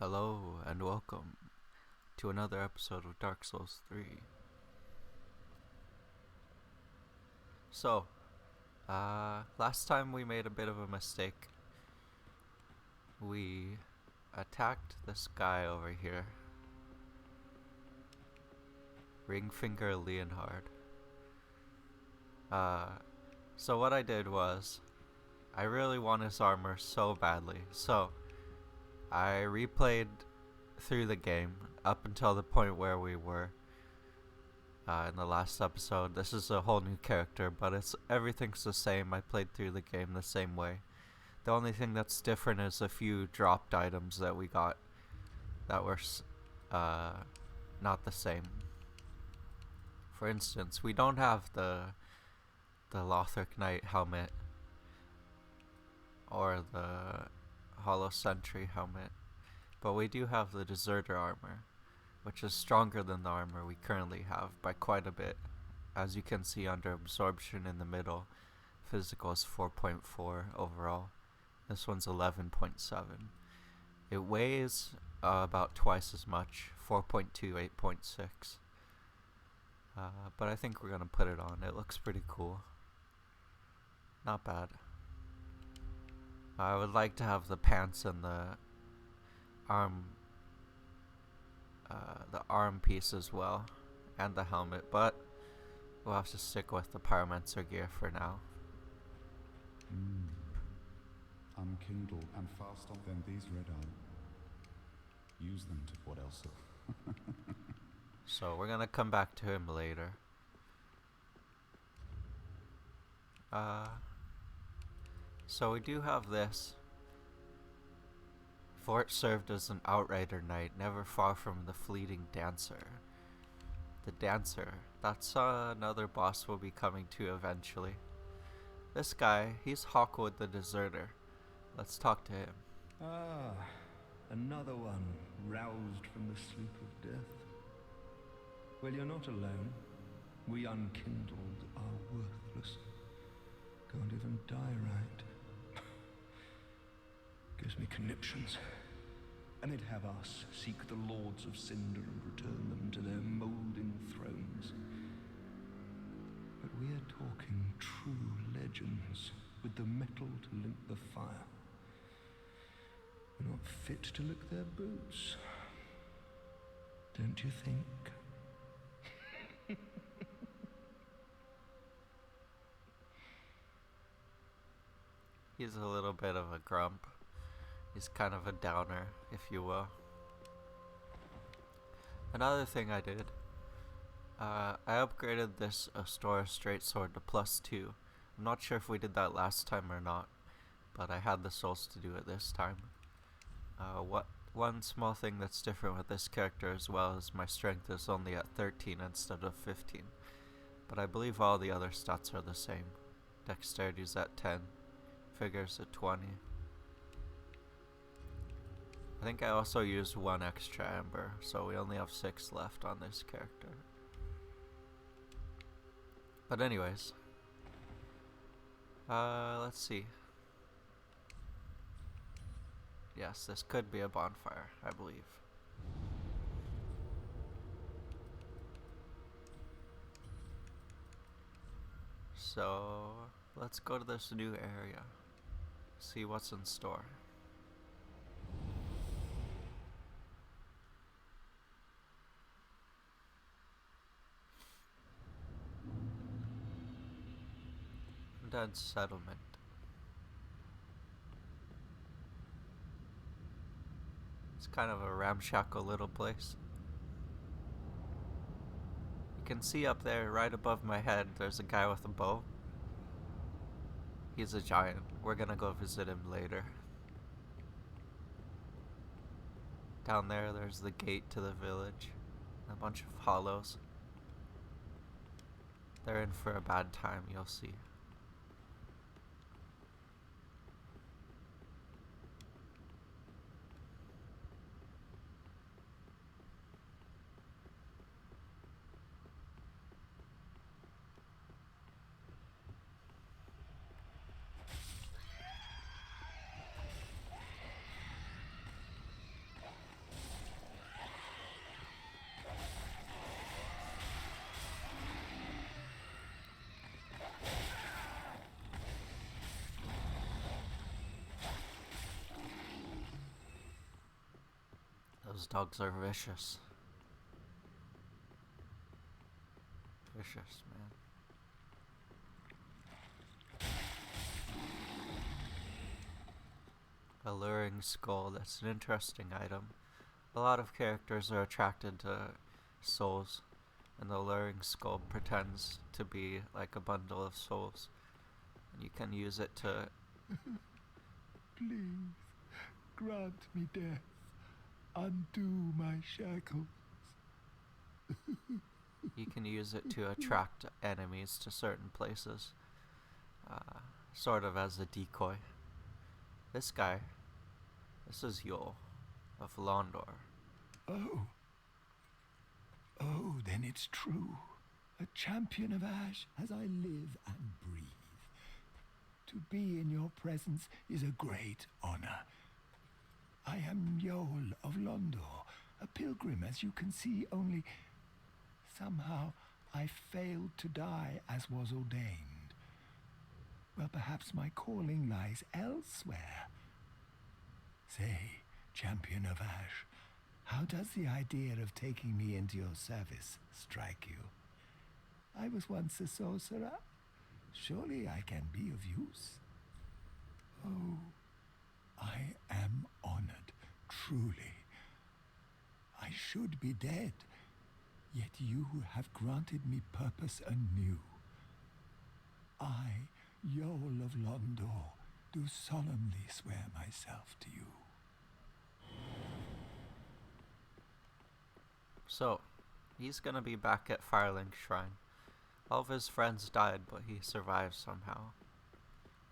Hello and welcome to another episode of Dark Souls 3. So, last time we made a bit of a mistake. We attacked this guy over here, Ringfinger Leonhard. So what I did was, I really want his armor so badly, so I replayed through the game up until the point where we were in the last episode. This is a whole new character, but everything's the same. I played through the game the same way. The only thing that's different is a few dropped items that we got that were not the same. For instance, we don't have the Lothric Knight helmet or the Hollow Sentry helmet, but we do have the Deserter armor, which is stronger than the armor we currently have by quite a bit. As you can see under absorption in the middle, physical is 4.4 overall. This one's 11.7. It weighs about twice as much, 4.2, 8.6. But I think we're gonna put it on. It looks pretty cool. Not bad. I would like to have the pants and the arm piece as well, and the helmet, but we'll have to stick with the Pyromancer gear for now. Unkindled and fast on them these red are. Use them to what else? So we're gonna come back to him later. So we do have this. Fort served as an outrider knight, never far from the fleeting dancer. The dancer, that's another boss we'll be coming to eventually. This guy, he's Hawkwood the Deserter. Let's talk to him. Ah, another one roused from the sleep of death. Well, you're not alone. We unkindled are worthless. Can't even die right. Gives me conniptions. And they'd have us seek the Lords of Cinder and return them to their moulding thrones. But we are talking true legends, with the metal to link the fire. We're not fit to lick their boots. Don't you think? He's a little bit of a grump. He's kind of a downer, if you will. Another thing I did, I upgraded this Astora Straight Sword to +2. I'm not sure if we did that last time or not, but I had the souls to do it this time. One small thing that's different with this character as well is my strength is only at 13 instead of 15. But I believe all the other stats are the same. Dexterity's at 10, figures at 20. I think I also used 1 extra amber, so we only have 6 left on this character. But anyways, let's see. Yes, this could be a bonfire, I believe. So, let's go to this new area, see what's in store. Undead settlement. It's kind of a ramshackle little place. You can see up there, right above my head, there's a guy with a bow. He's a giant. We're gonna go visit him later. Down there, there's the gate to the village. A bunch of hollows. They're in for a bad time, you'll see. Those dogs are vicious. Vicious, man. Alluring Skull, that's an interesting item. A lot of characters are attracted to souls, and the Alluring Skull pretends to be like a bundle of souls. And you can use it to... Please, grant me death. Undo my shackles. You can use it to attract enemies to certain places. Sort of as a decoy. This guy, this is Yul of Londor. Oh, then it's true. A champion of Ash as I live and breathe. To be in your presence is a great honor. I am Yul of Londor, a pilgrim as you can see, only somehow I failed to die as was ordained. Well, perhaps my calling lies elsewhere. Say, champion of Ash, how does the idea of taking me into your service strike you? I was once a sorcerer. Surely I can be of use. Oh, I am honored, truly. I should be dead, yet you have granted me purpose anew. I, Yul of Londor, do solemnly swear myself to you. So, he's gonna be back at Firelink Shrine. All of his friends died, but he survived somehow.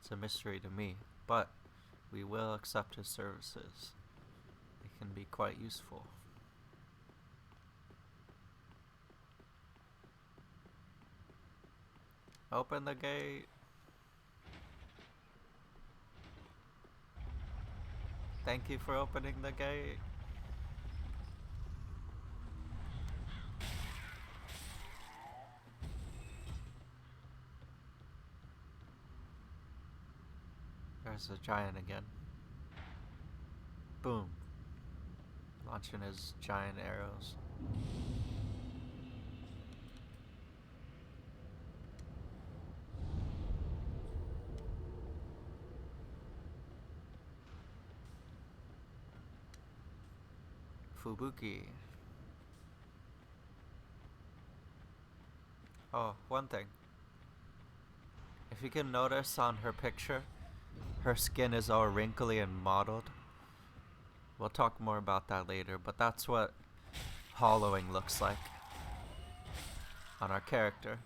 It's a mystery to me, but we will accept his services. They can be quite useful. Open the gate. Thank you for opening the gate. There's a giant again. Boom. Launching his giant arrows. Fubuki. Oh, one thing. If you can notice on her picture, her skin is all wrinkly and mottled. We'll talk more about that later, but that's what hollowing looks like on our character.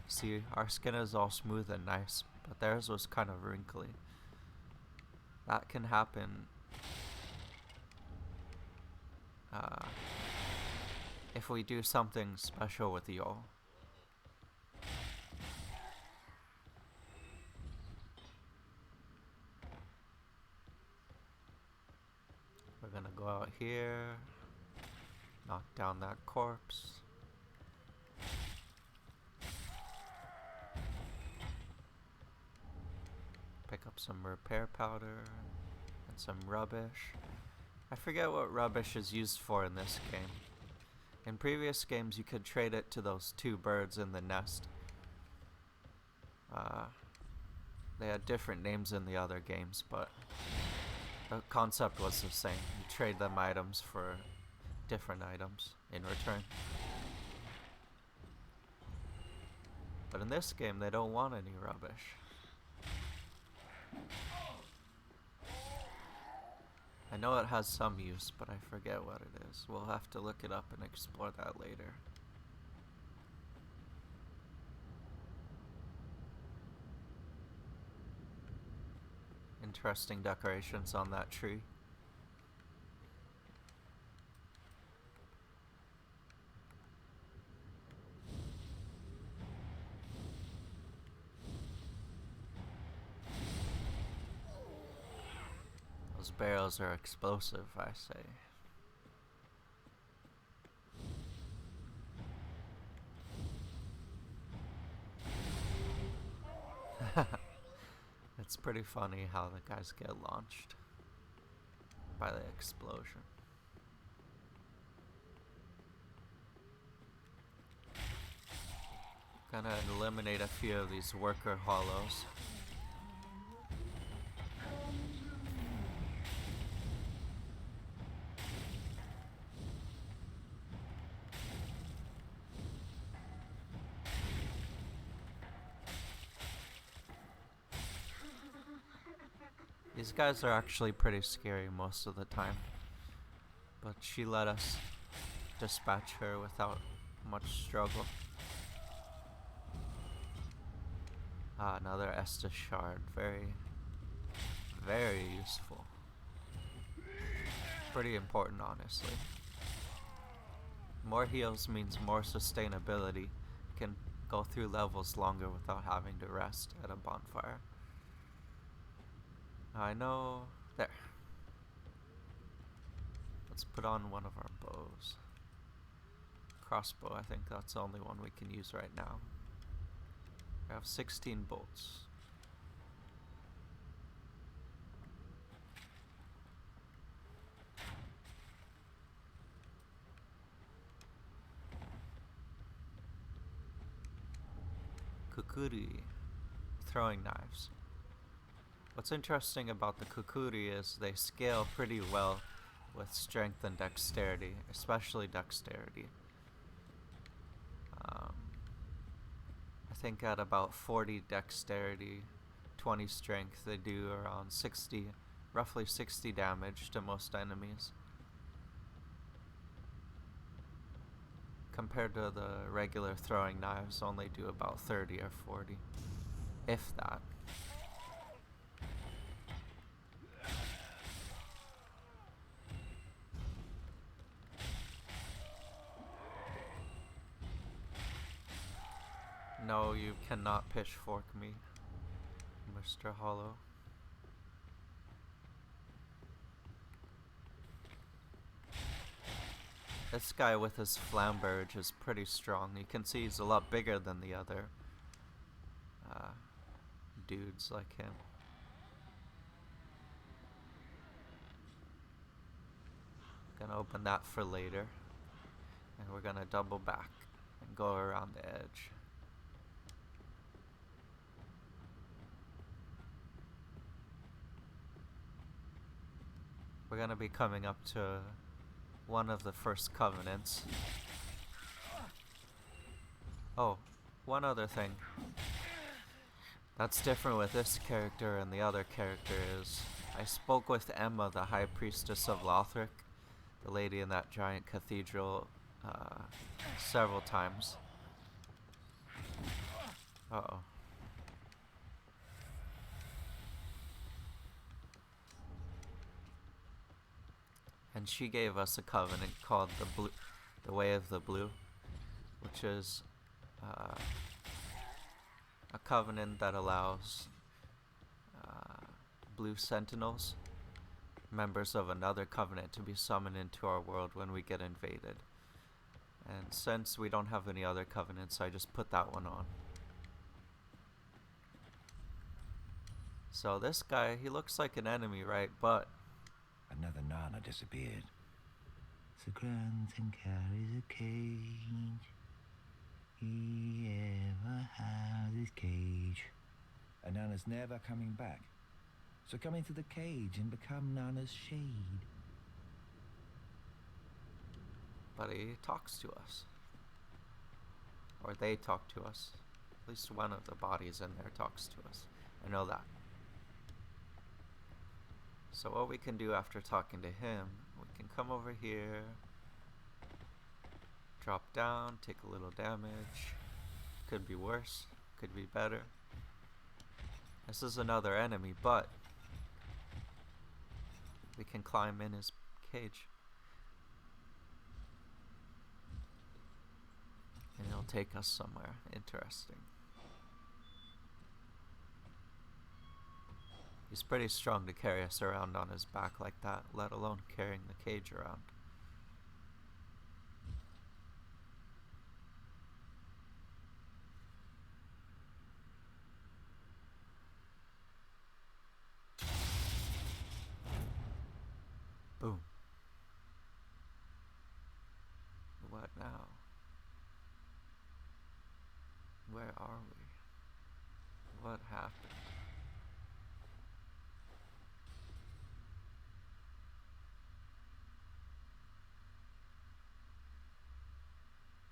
See, our skin is all smooth and nice, but theirs was kind of wrinkly. That can happen if we do something special with Yul. We're gonna go out here, knock down that corpse. Pick up some repair powder and some rubbish. I forget what rubbish is used for in this game. In previous games you could trade it to those two birds in the nest. They had different names in the other games, but the concept was the same. You trade them items for different items in return. But in this game, they don't want any rubbish. I know it has some use, but I forget what it is. We'll have to look it up and explore that later. Interesting decorations on that tree. Those barrels are explosive, I say. It's pretty funny how the guys get launched by the explosion. Gonna eliminate a few of these worker hollows. These guys are actually pretty scary most of the time, but she let us dispatch her without much struggle. Ah, another Estus shard. Very, very useful. Pretty important, honestly. More heals means more sustainability. Can go through levels longer without having to rest at a bonfire. I know. There. Let's put on one of our bows. Crossbow, I think that's the only one we can use right now. We have 16 bolts. Kukuri. Throwing knives. What's interesting about the Kukuri is they scale pretty well with strength and dexterity, especially dexterity. I think at about 40 dexterity, 20 strength, they do around 60, roughly 60 damage to most enemies. Compared to the regular throwing knives, only do about 30 or 40, if that. No, you cannot pitchfork me, Mr. Hollow. This guy with his flamberge is pretty strong. You can see he's a lot bigger than the other dudes like him. Gonna open that for later. And we're gonna double back and go around the edge. We're gonna be coming up to one of the first covenants. Oh, one other thing that's different with this character and the other character is I spoke with Emma, the High Priestess of Lothric, the lady in that giant cathedral, several times. Uh-oh. And she gave us a covenant called the Way of the Blue, which is a covenant that allows blue sentinels, members of another covenant, to be summoned into our world when we get invaded. And since we don't have any other covenants, I just put that one on. So this guy, he looks like an enemy, right? But Another Nana disappeared. The Granton carries a cage. He ever has his cage. And Nana's never coming back. So come into the cage and become Nana's shade. But he talks to us. Or they talk to us. At least one of the bodies in there talks to us. I know that. So what we can do after talking to him, we can come over here, drop down, take a little damage. Could be worse, could be better. This is another enemy, but we can climb in his cage. And he'll take us somewhere interesting. He's pretty strong to carry us around on his back like that, let alone carrying the cage around. Boom. What now? where are we? What happened?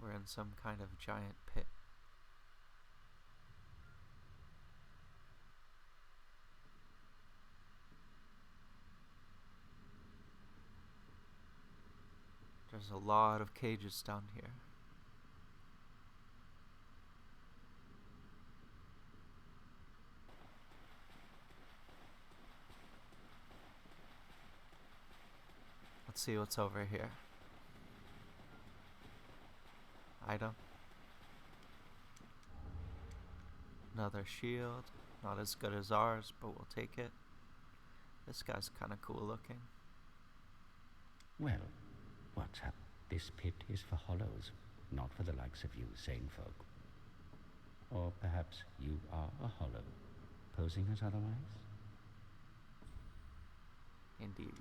We're in some kind of giant pit. There's a lot of cages down here. Let's see what's over here. Item. Another shield. Not as good as ours, but we'll take it. This guy's kind of cool looking. Well, what's up? This pit is for hollows, not for the likes of you sane folk. Or perhaps you are a hollow, posing as otherwise? Indeed.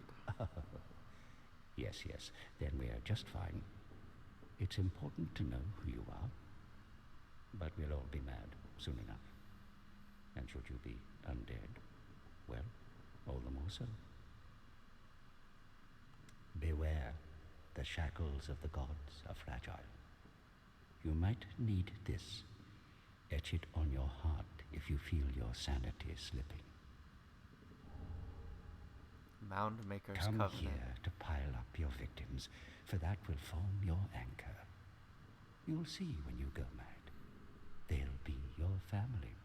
Yes, yes, then we are just fine. It's important to know who you are, but we'll all be mad soon enough. And should you be undead, well, all the more so. Beware, the shackles of the gods are fragile. You might need this. Etch it on your heart if you feel your sanity slipping. Mound Maker's Come Covenant. here to pile up your victims, for that will form your anchor. You'll see when you go mad. They'll be your family.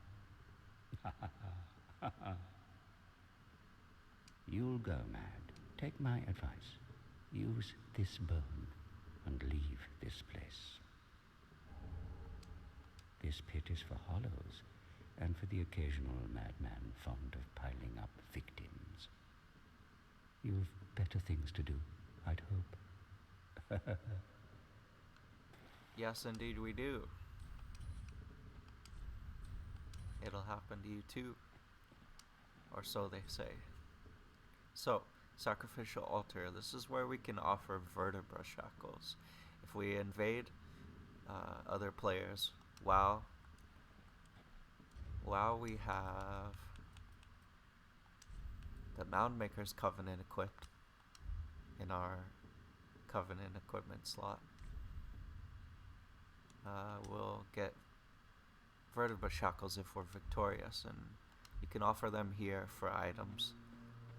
You'll go mad. Take my advice. Use this bone and leave this place. This pit is for hollows, and for the occasional madman fond of piling up victims. You've better things to do, I'd hope. Yes, indeed we do. It'll happen to you too. Or so they say. So, Sacrificial Alter. This is where we can offer Vertebra Shackles. If we invade other players while we have the Mound Maker's Covenant equipped in our Covenant equipment slot, we'll get Vertebra Shackles if we're victorious, and you can offer them here for items.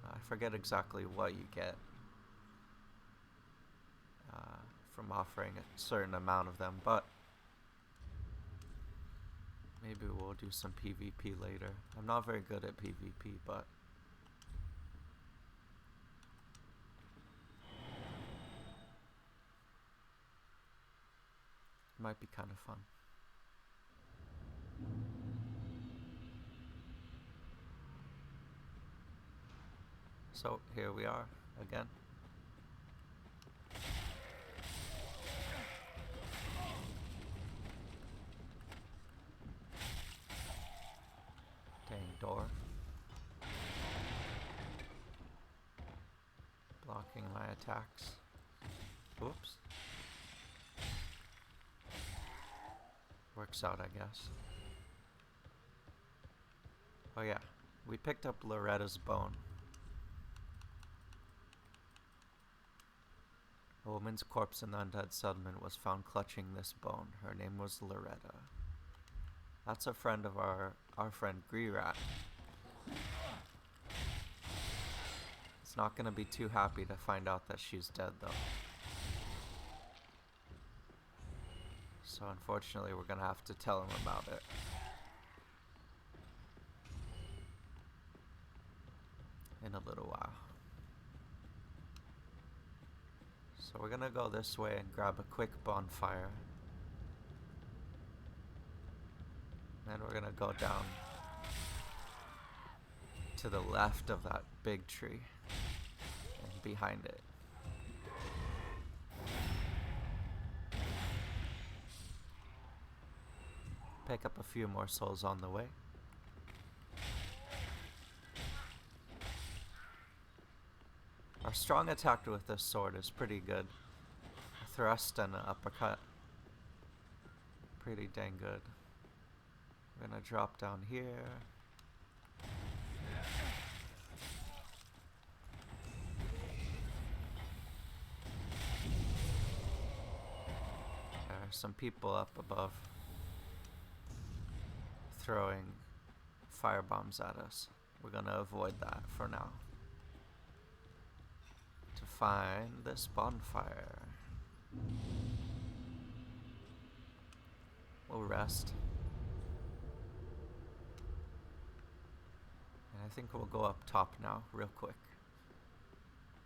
I forget exactly what you get from offering a certain amount of them, but maybe we'll do some PvP later. I'm not very good at PvP, but it might be kind of fun. So here we are again. Dang door. Blocking my attacks. Whoops. Works out, I guess. Oh yeah, we picked up Loretta's bone. A woman's corpse in the Undead settlement was found clutching this bone. Her name was Loretta. That's a friend of our friend Greerat. It's not gonna be too happy to find out that she's dead though. So unfortunately we're gonna have to tell him about it. In a little while. So we're gonna go this way and grab a quick bonfire. Then we're gonna go down to the left of that big tree and behind it. Pick up a few more souls on the way. Our strong attack with this sword is pretty good. A thrust and an uppercut. Pretty dang good. We're gonna drop down here. There are some people up above throwing fire bombs at us. We're gonna avoid that for now. To find this bonfire. We'll rest. And I think we'll go up top now, real quick.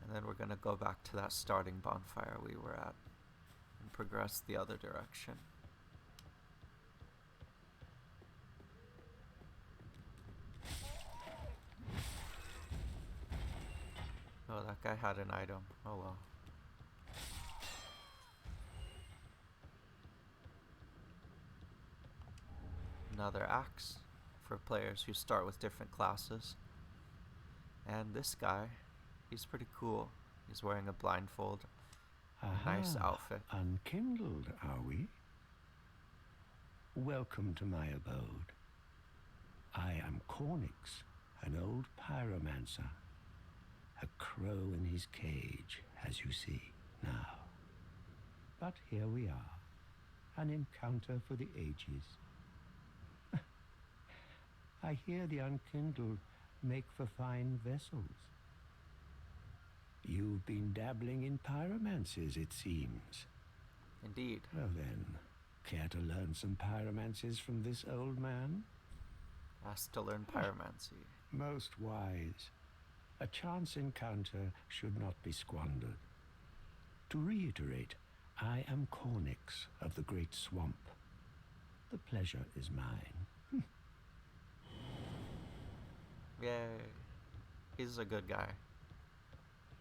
And then we're gonna go back to that starting bonfire we were at and progress the other direction. Oh, that guy had an item. Oh well. Another axe for players who start with different classes. And this guy, he's pretty cool. He's wearing a blindfold. Nice outfit. Unkindled, are we? Welcome to my abode. I am Cornix, an old pyromancer. A crow in his cage, as you see now. But here we are, an encounter for the ages. I hear the unkindled make for fine vessels. You've been dabbling in pyromancies, it seems. Indeed. Well then, care to learn some pyromancies from this old man? Asked to learn pyromancy. Most wise. A chance encounter should not be squandered. To reiterate, I am Cornix of the Great Swamp. The pleasure is mine. Yay. He's a good guy.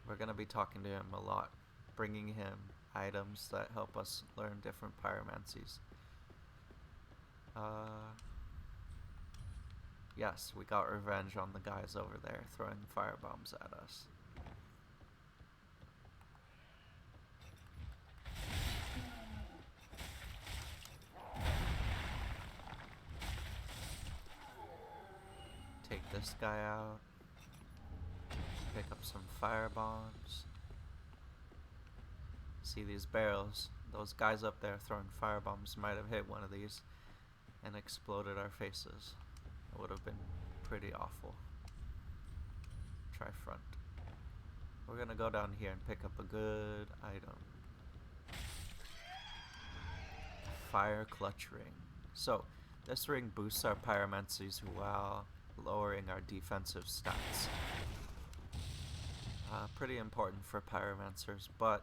We're gonna be talking to him a lot, bringing him items that help us learn different pyromancies. Yes, we got revenge on the guys over there throwing firebombs at us. Take this guy out. Pick up some firebombs. See these barrels? Those guys up there throwing firebombs might have hit one of these and exploded our faces. It would have been pretty awful. Try front. We're gonna go down here and pick up a good item. Fire clutch ring. So, this ring boosts our pyromancies while lowering our defensive stats. Pretty important for pyromancers, but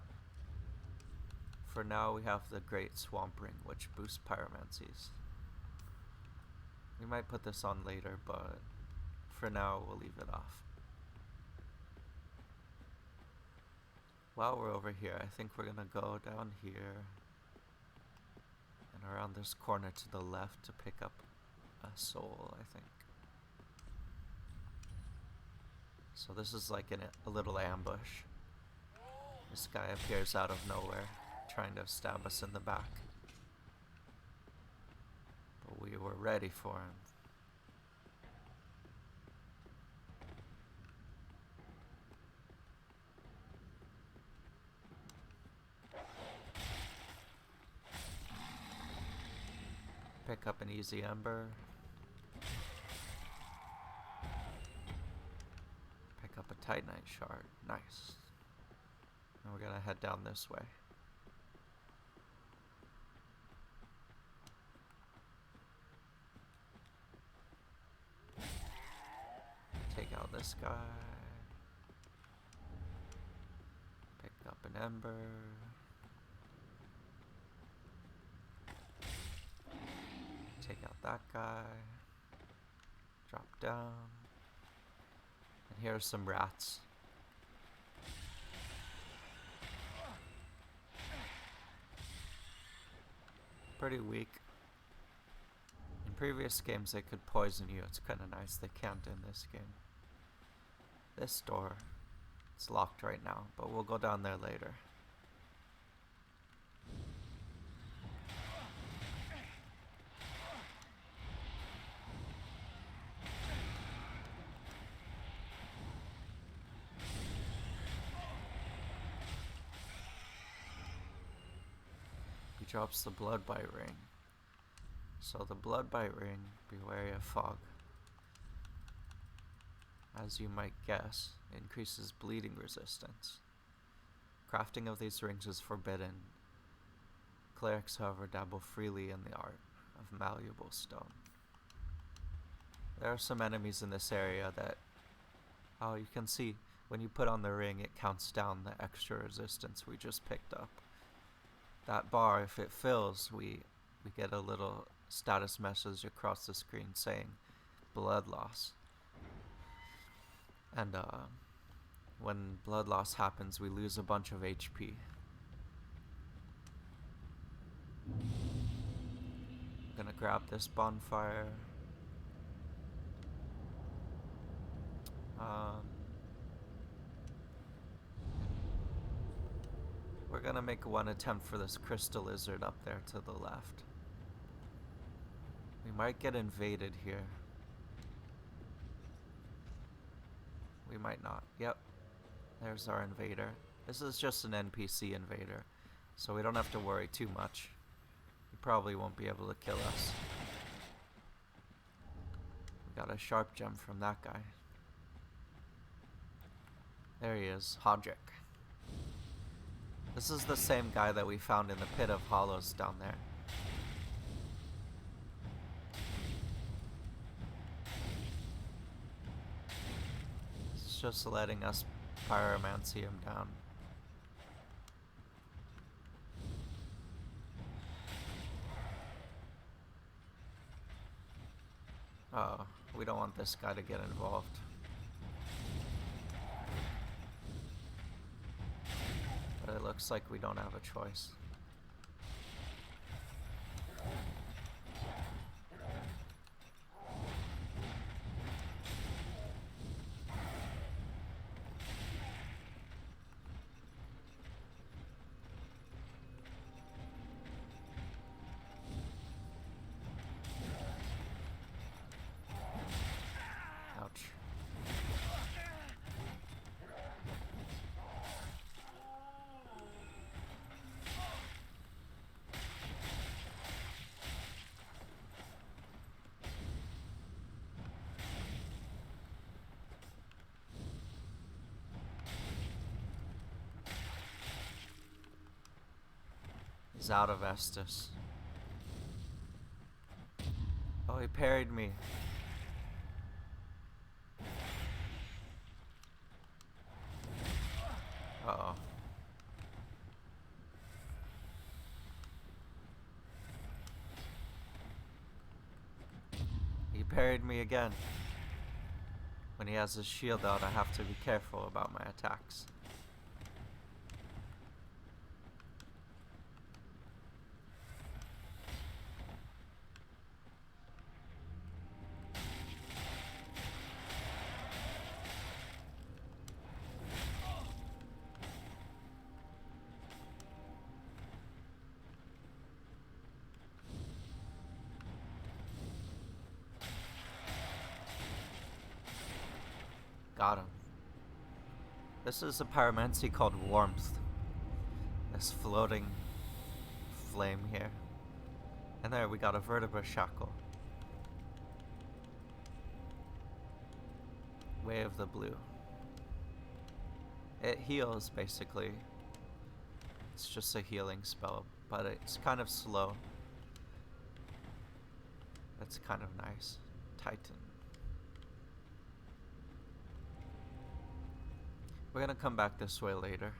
for now we have the Great Swamp Ring, which boosts pyromancies. We might put this on later, but for now we'll leave it off. While we're over here, I think we're gonna go down here and around this corner to the left to pick up a soul, I think. So this is like a little ambush. This guy appears out of nowhere, trying to stab us in the back. But we were ready for him. Pick up an easy ember. Pick up a titanite shard. Nice. And we're gonna head down this way. Take out this guy. Pick up an ember. Take out that guy. Drop down. And here are some rats. Pretty weak. In previous games they could poison you. It's kind of nice they can't in this game. This door, it's locked right now, but we'll go down there later. drops the Blood Bite Ring. So the Blood Bite Ring, be wary of fog. As you might guess, increases bleeding resistance. Crafting of these rings is forbidden. Clerics, however, dabble freely in the art of malleable stone. There are some enemies in this area that, oh, you can see when you put on the ring, it counts down the extra resistance we just picked up. That bar, if it fills, we get a little status message across the screen saying blood loss. And when blood loss happens, we lose a bunch of HP. I'm gonna grab this bonfire. We're gonna make one attempt for this crystal lizard up there to the left. We might get invaded here. We might not. Yep. There's our invader. This is just an NPC invader, so we don't have to worry too much. He probably won't be able to kill us. We got a sharp gem from that guy. There he is, Hodrick. This is the same guy that we found in the Pit of Hollows down there. It's just letting us pyromancy him down. Oh, we don't want this guy to get involved. But it looks like we don't have a choice. Ouch. He's out of Estus. Oh, he parried me. Uh-oh. He parried me again. When he has his shield out, I have to be careful about my attacks. Got him. This is a pyromancy called Warmth. This floating flame here. And there we got a Vertebra Shackle. Way of the Blue. It heals, basically. It's just a healing spell, but it's kind of slow. That's kind of nice. Titan. We're gonna come back this way later.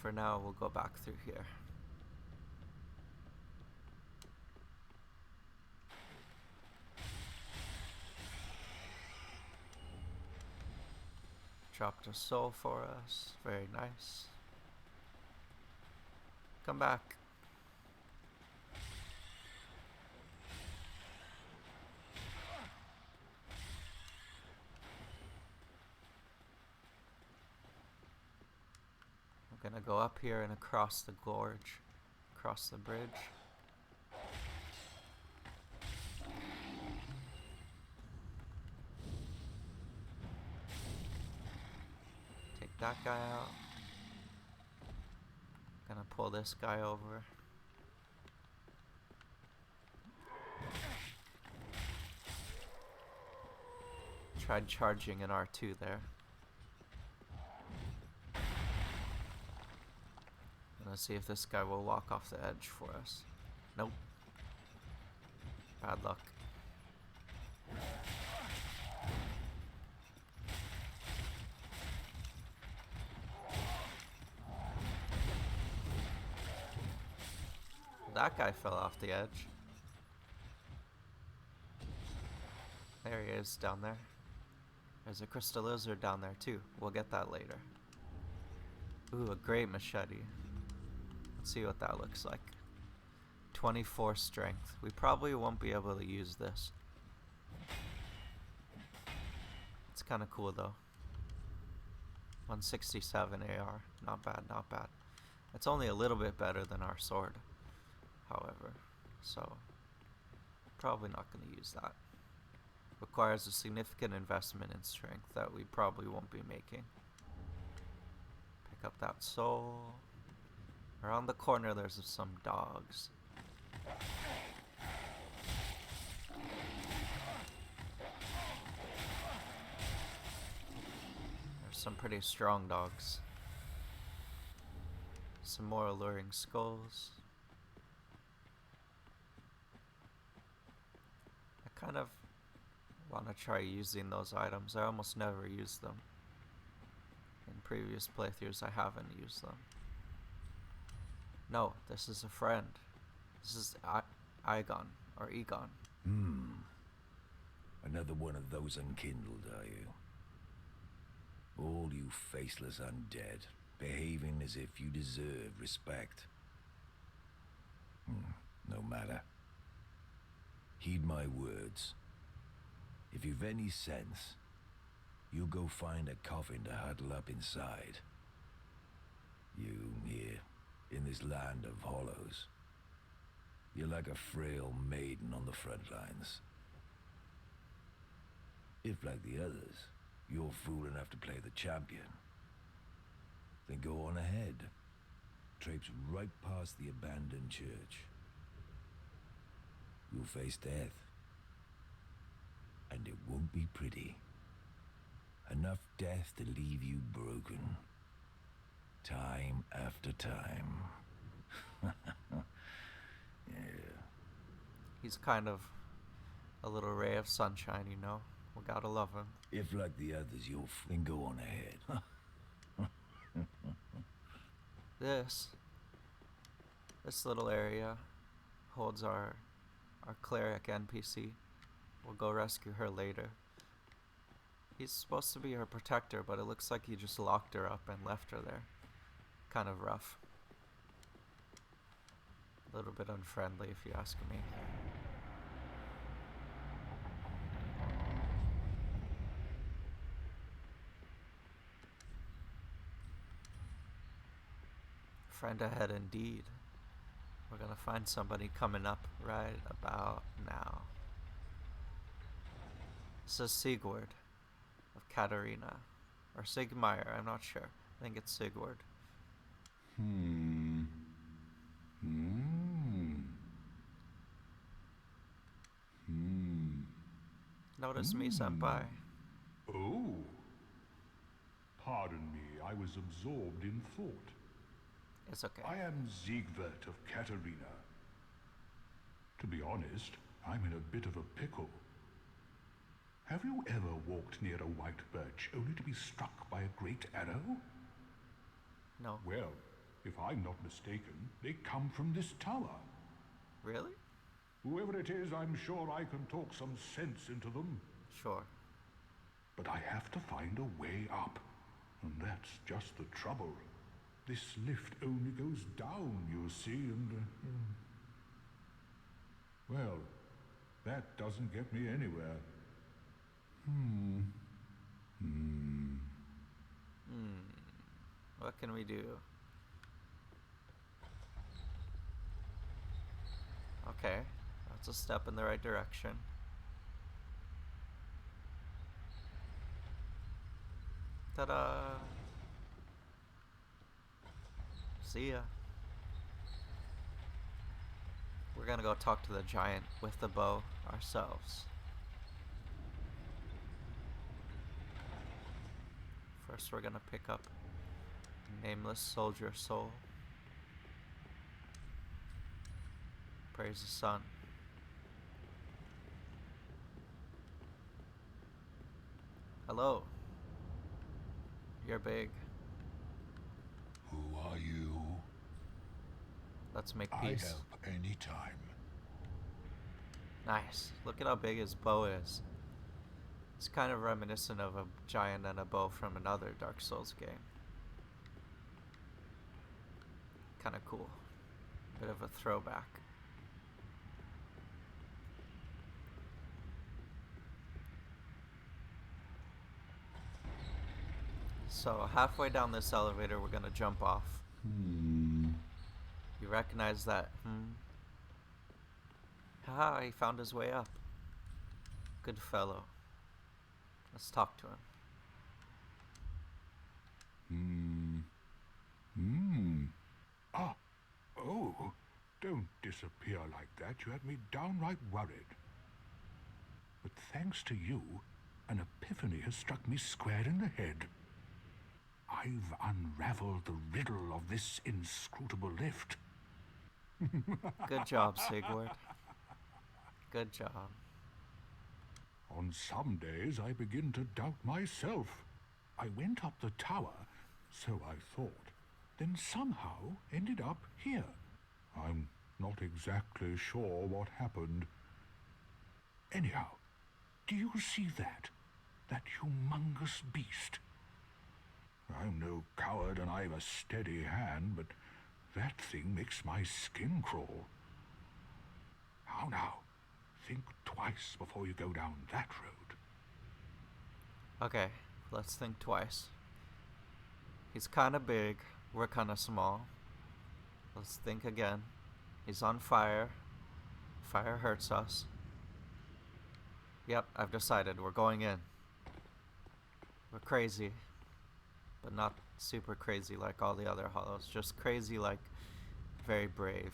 For now, we'll go back through here. Dropped a soul for us. Very nice. Come back. We're gonna go up here and across the gorge, across the bridge. Take that guy out. Gonna pull this guy over. Tried charging an R2 there. Let's see if this guy will walk off the edge for us. Nope. Bad luck. That guy fell off the edge. There he is down there. There's a crystal lizard down there too. We'll get that later. Ooh, a great machete. Let's see what that looks like. 24 strength. We probably won't be able to use this. It's kind of cool though. 167 AR. Not bad, not bad. It's only a little bit better than our sword, however. So, probably not going to use that. Requires a significant investment in strength that we probably won't be making. Pick up that soul. Around the corner there's some dogs. There's some pretty strong dogs. Some more alluring skulls. I kind of want to try using those items. I almost never use them. In previous playthroughs I haven't used them. No, this is a friend. This is Igon, or Egon. Another one of those unkindled, are you? All you faceless undead, behaving as if you deserve respect. No matter. Heed my words. If you've any sense, you'll go find a coffin to huddle up inside. You, here, in this land of hollows. You're like a frail maiden on the front lines. If, like the others, you're fool enough to play the champion, then go on ahead. Traipse right past the abandoned church. You'll face death. And it won't be pretty. Enough death to leave you broken. Time after time. Yeah. He's kind of a little ray of sunshine, you know. We gotta love him. If, like the others, you'll then go on ahead. This little area holds our cleric NPC. We'll go rescue her later. He's supposed to be her protector, but it looks like he just locked her up and left her there. Kind of rough. A little bit unfriendly, if you ask me. Friend ahead indeed. We're gonna find somebody coming up right about now. This is Seaguard of Katarina. Or Sigmire, I'm not sure. I think it's Seaguard. Notice me, senpai. Oh. Pardon me, I was absorbed in thought. It's okay. I am Siegwart of Katarina. To be honest, I'm in a bit of a pickle. Have you ever walked near a white birch only to be struck by a great arrow? No. Well, if I'm not mistaken, they come from this tower. Really? Whoever it is, I'm sure I can talk some sense into them. Sure. But I have to find a way up. And that's just the trouble. This lift only goes down, you see, and... well, that doesn't get me anywhere. What can we do? Okay, that's a step in the right direction. Ta-da! See ya. we're gonna go talk to the giant with the bow ourselves. First, we're gonna pick up Nameless Soldier Soul. Praise the sun. Hello. You're big. Who are you? Let's make I peace. help anytime. Nice. Look at how big his bow is. It's kind of reminiscent of a giant and a bow from another Dark Souls game. Kind of cool. Bit of a throwback. So halfway down this elevator, we're gonna jump off. You recognize that? Haha, he found his way up. Good fellow. Let's talk to him. Ah, oh, don't disappear like that. You had me downright worried. But thanks to you, an epiphany has struck me square in the head. I've unraveled the riddle of this inscrutable lift. Good job, Seaguard. Good job. On some days I begin to doubt myself. I went up the tower, so I thought, then somehow ended up here. I'm not exactly sure what happened. Anyhow, do you see that? That humongous beast? I'm no coward and I've a steady hand, but that thing makes my skin crawl. How now? Think twice before you go down that road. Okay, let's think twice. He's kind of big. We're kind of small. Let's think again. He's on fire. Fire hurts us. Yep, I've decided. We're going in. We're crazy. But not super crazy like all the other hollows. Just crazy like very brave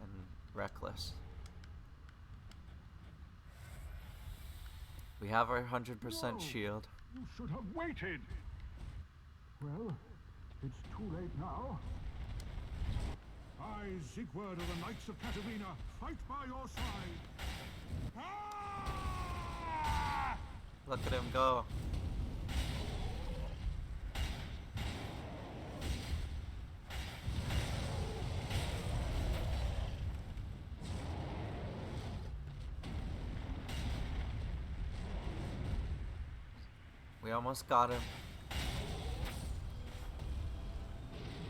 and reckless. We have our 100% shield. You should have waited. Well, it's too late now. I, Seaguard of the Knights of Katarina, fight by your side. Ah! Look at him go. We almost got him.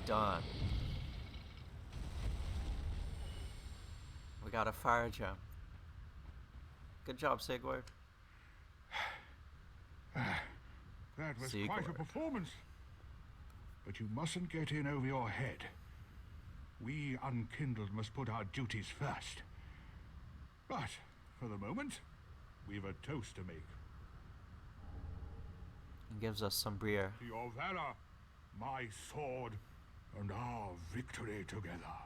Done. We got a fire gem. Good job, Seaguard. That was quite Seaguard. a performance. But you mustn't get in over your head. We Unkindled must put our duties first. But, for the moment, we've a toast to make. He gives us some beer. To your valor, my sword, and our victory together.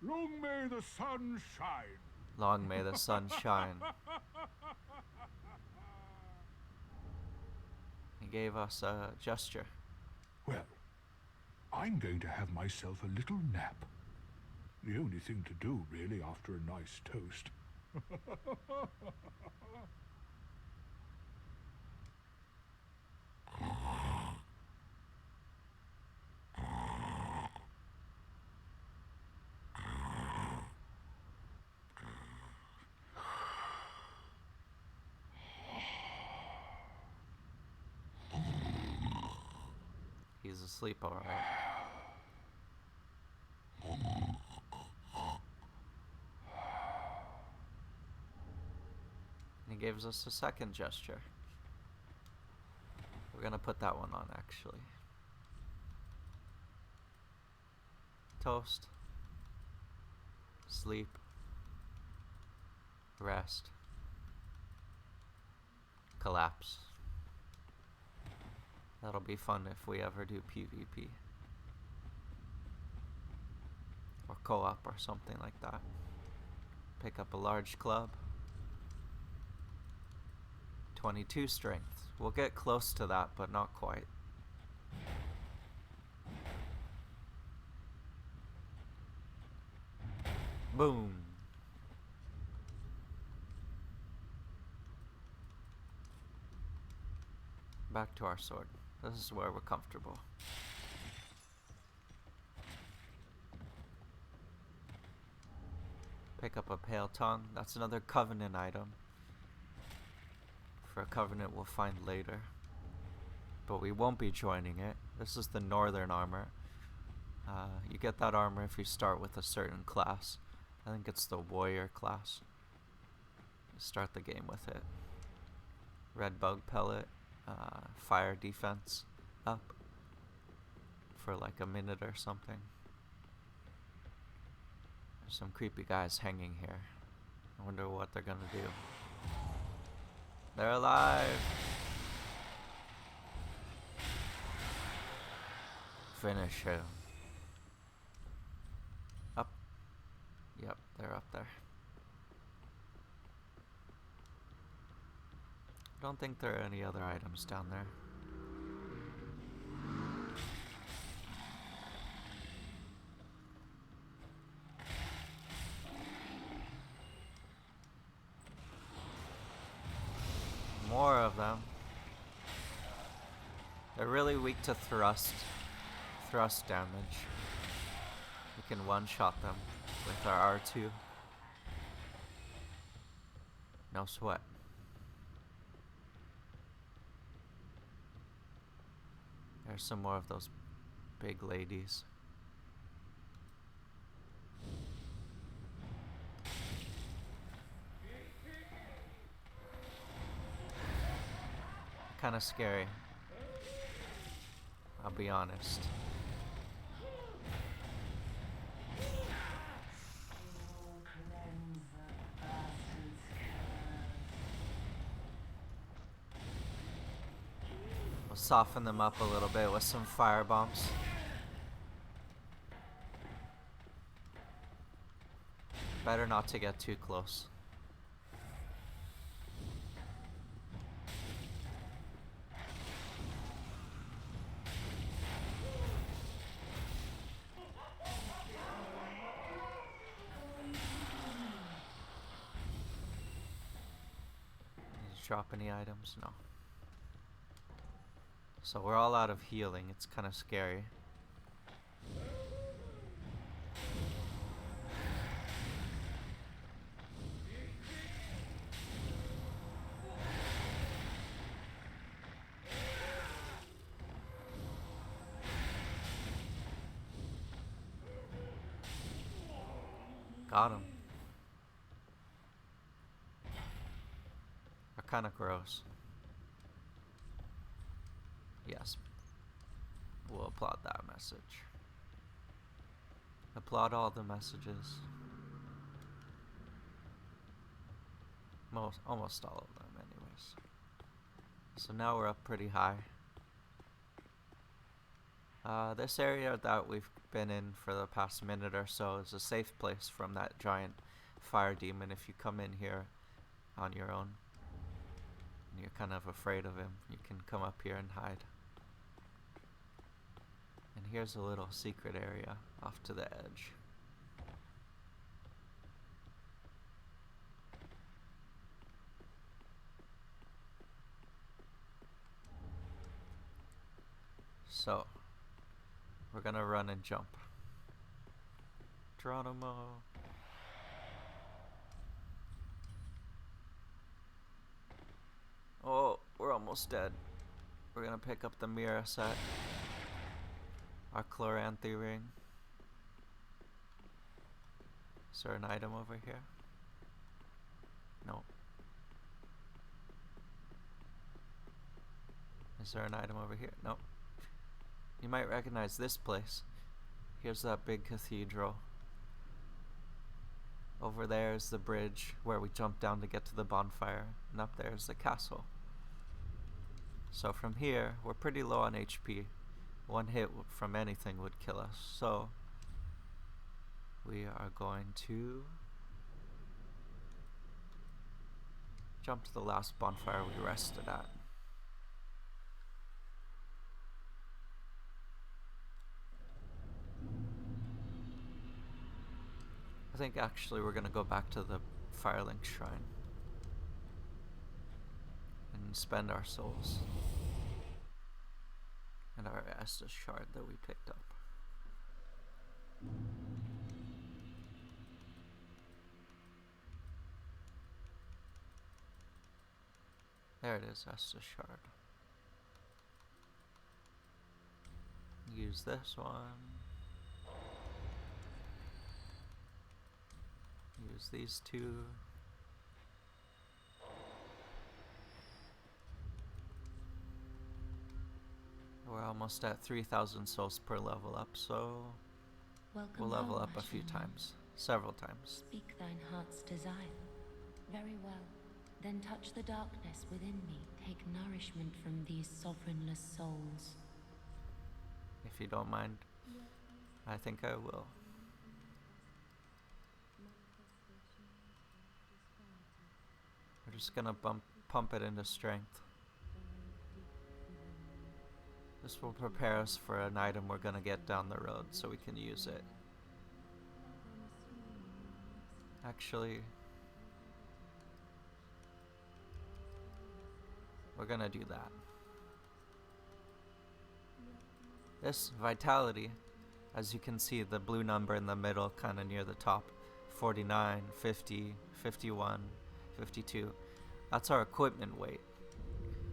Long may the sun shine. Long may the sun shine. He gave us a gesture. Well, I'm going to have myself a little nap. The only thing to do, really, after a nice toast. He's asleep, alright. He gives us a second gesture. We're gonna put that one on, actually. Toast. Sleep. Rest. Collapse. That'll be fun if we ever do PvP. Or co-op or something like that. Pick up a large club. 22 strength. We'll get close to that, but not quite. Boom. Back to our sword. This is where we're comfortable. Pick up a pale tongue. That's another covenant item. For a covenant we'll find later. But we won't be joining it. This is the northern armor. You get that armor if you start with a certain class. I think it's the warrior class. You start the game with it. Red bug pellet. Fire defense up for like a minute or something. There's some creepy guys hanging here. I wonder what they're gonna do. They're alive! Finish him. Up. Yep, they're up there. I don't think there are any other items down there. More of them. They're really weak to thrust damage. We can one-shot them with our R2. No sweat. There's some more of those big ladies. Kind of scary. I'll be honest. We'll soften them up a little bit with some fire bombs. Better not to get too close. Drop any items? No. So we're all out of healing. It's kind of scary. Got him. Kind of gross. Yes. We'll applaud that message. Applaud all the messages. Almost all of them anyways. So now we're up pretty high. This area that we've been in for the past minute or so is a safe place from that giant fire demon if you come in here on your own. You're kind of afraid of him, you can come up here and hide. And here's a little secret area off to the edge. So, we're gonna run and jump. Geronimo. Oh, we're almost dead. We're gonna pick up the mirror set. Our chloranthy ring. Is there an item over here? No. Is there an item over here? No. You might recognize this place. Here's that big cathedral. Over there is the bridge where we jump down to get to the bonfire. And up there is the castle. So from here, we're pretty low on HP. One hit from anything would kill us. So we are going to jump to the last bonfire we rested at. I think actually we're gonna go back to the Firelink Shrine and spend our souls and our Estus shard that we picked up. There it is, Estus shard. Use this one. Use these two. We're almost at 3,000 souls per level up, so we'll level up a few times. Several times. Speak thine heart's desire. Very well. Then touch the darkness within me. Take nourishment from these sovereignless souls. If you don't mind, I think I will. We're just gonna pump it into strength. This will prepare us for an item we're gonna get down the road so we can use it. Actually, we're gonna do that. This vitality, as you can see, the blue number in the middle, kind of near the top, 49, 50, 51, 52. That's our equipment weight.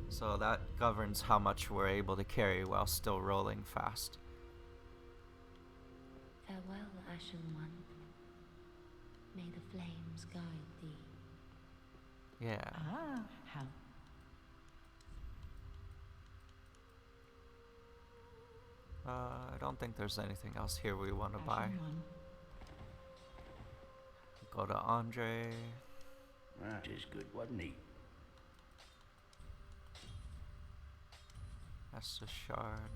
So that governs how much we're able to carry while still rolling fast. Farewell, Ashen One. May the flames guide thee. Yeah. Ah, how? I don't think there's anything else here we want to buy. Go to Andre. That is good, wasn't he? That's a shard.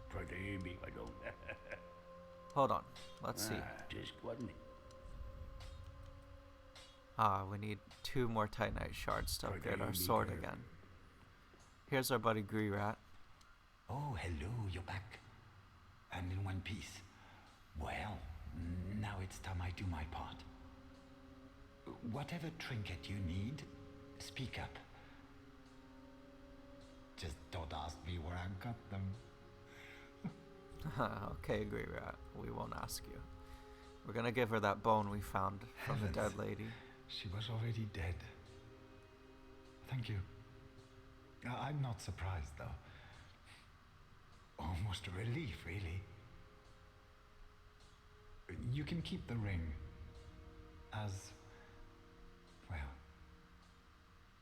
Pretty big, I don't. Hold on. Let's see. Just wasn't it? We need 2 more Titanite shards to upgrade our sword again. Here's our buddy Greerat. Oh, hello, you're back. And in one piece. Well, now it's time I do my part. Whatever trinket you need, speak up. Just don't ask me where I got them. Okay, Greerat. We won't ask you. We're gonna give her that bone we found from the dead lady. She was already dead. Thank you. I'm not surprised, though. Almost a relief, really. You can keep the ring as, well,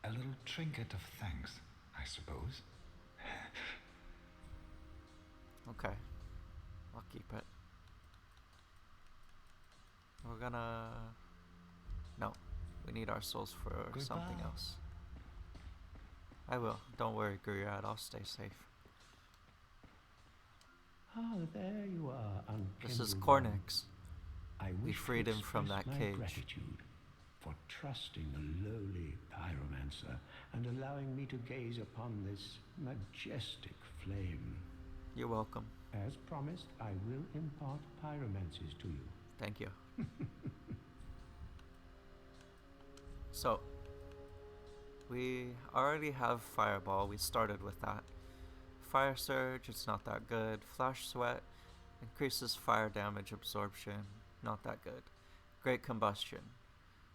a little trinket of thanks, I suppose. Okay. I'll keep it. We're gonna... No. We need our souls for something else. I will. Don't worry, Greerat. I'll stay safe. Ah, there you are, This is Unkindled One. Cornix. I We wish freed to him from express that my cage. gratitude for trusting a lowly pyromancer and allowing me to gaze upon this majestic flame. You're welcome. As promised, I will impart pyromancies to you. Thank you. So, we already have Fireball. We started with that. Fire Surge, it's not that good. Flash Sweat increases fire damage absorption, not that good. Great Combustion,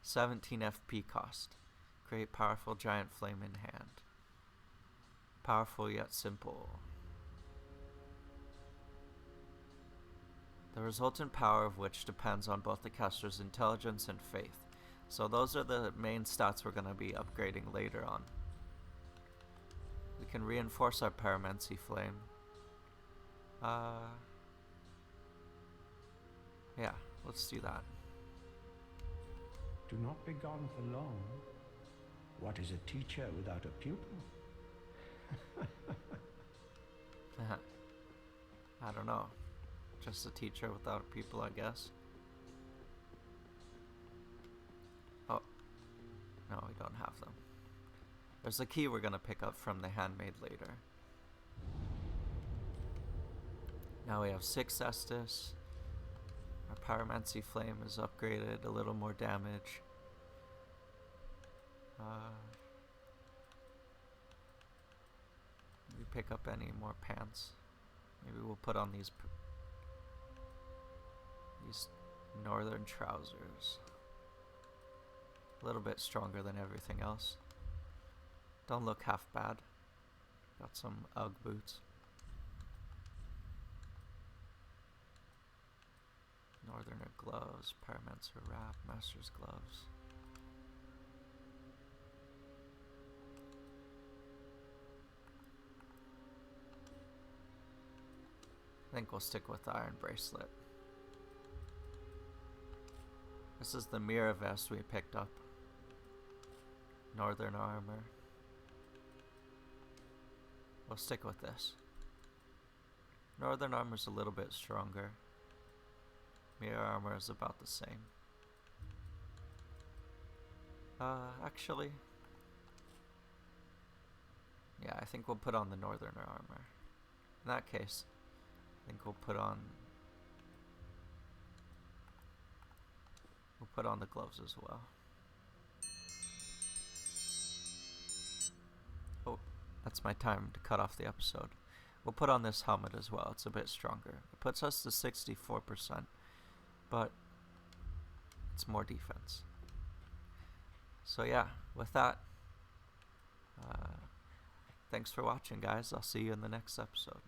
17 FP cost. Great Powerful Giant Flame in hand. Powerful yet simple. The resultant power of which depends on both the caster's intelligence and faith. So those are the main stats we're going to be upgrading later on. We can reinforce our Pyromancy Flame. Yeah, let's do that. Do not be gone for long. What is a teacher without a pupil? I don't know. Just a teacher without people, I guess. No, we don't have them. There's a key we're gonna pick up from the handmaid later. Now we have 6 Estus. Our Pyromancy Flame is upgraded, a little more damage. We pick up any more pants. Maybe we'll put on these northern trousers. A little bit stronger than everything else. Don't look half bad. Got some UGG boots. Northerner gloves, Pyromancer wrap, Master's gloves. I think we'll stick with the iron bracelet. This is the mirror vest we picked up. Northern armor. We'll stick with this. Northern armor's a little bit stronger. Mirror armor is about the same. Actually, yeah, I think we'll put on the northern armor. In that case, I think we'll put on the gloves as well. Oh, that's my time to cut off the episode. We'll put on this helmet as well. It's a bit stronger. It puts us to 64%, but it's more defense. So yeah, with that, thanks for watching, guys. I'll see you in the next episode.